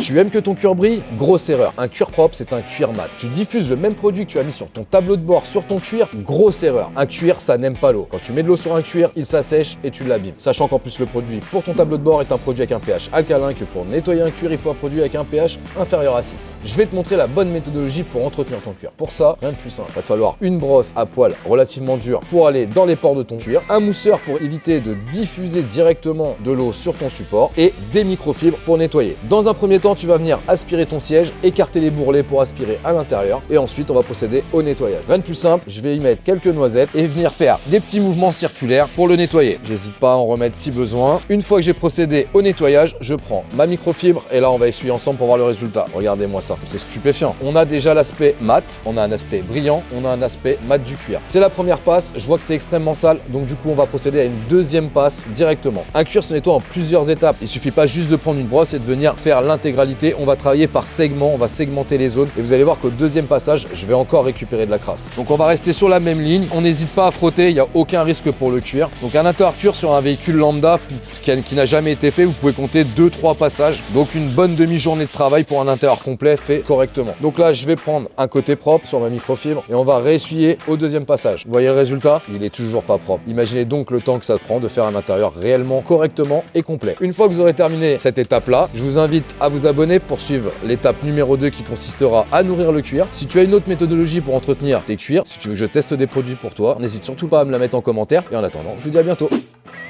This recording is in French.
Tu aimes que ton cuir brille? Grosse erreur. Un cuir propre, c'est un cuir mat. Tu diffuses le même produit que tu as mis sur ton tableau de bord, sur ton cuir, grosse erreur. Un cuir, ça n'aime pas l'eau. Quand tu mets de l'eau sur un cuir, il s'assèche et tu l'abîmes. Sachant qu'en plus le produit pour ton tableau de bord est un produit avec un pH alcalin, que pour nettoyer un cuir, il faut un produit avec un pH inférieur à 6. Je vais te montrer la bonne méthodologie pour entretenir ton cuir. Pour ça, rien de plus simple. Il va te falloir une brosse à poil relativement dure pour aller dans les pores de ton cuir, un mousseur pour éviter de diffuser directement de l'eau sur ton support et des microfibres pour nettoyer. Dans un premier temps, tu vas venir aspirer ton siège, écarter les bourrelets pour aspirer à l'intérieur et ensuite on va procéder au nettoyage. Rien de plus simple, je vais y mettre quelques noisettes et venir faire des petits mouvements circulaires pour le nettoyer. J'hésite pas à en remettre si besoin. Une fois que j'ai procédé au nettoyage, je prends ma microfibre et là on va essuyer ensemble pour voir le résultat. Regardez-moi ça, c'est stupéfiant. On a déjà l'aspect mat, on a un aspect brillant, on a un aspect mat du cuir. C'est la première passe, je vois que c'est extrêmement sale, donc du coup on va procéder à une deuxième passe directement. Un cuir se nettoie en plusieurs étapes. Il suffit pas juste de prendre une brosse et de venir faire l'intégralité. On va travailler par segment, on va segmenter les zones et vous allez voir qu'au deuxième passage, je vais encore récupérer de la crasse. Donc on va rester sur la même ligne, on n'hésite pas à frotter, il n'y a aucun risque pour le cuir. Donc un intérieur cuir sur un véhicule lambda qui n'a jamais été fait, vous pouvez compter 2-3 passages. Donc une bonne demi-journée de travail pour un intérieur complet fait correctement. Donc là, je vais prendre un côté propre sur ma microfibre et on va réessuyer au deuxième passage. Vous voyez le résultat? Il est toujours pas propre. Imaginez donc le temps que ça prend de faire un intérieur réellement correctement et complet. Une fois que vous aurez terminé cette étape-là, je vous invite à vous abonner pour suivre l'étape numéro 2 qui consistera à nourrir le cuir. Si tu as une autre méthodologie pour entretenir tes cuirs, si tu veux que je teste des produits pour toi, n'hésite surtout pas à me la mettre en commentaire. Et en attendant, je vous dis à bientôt.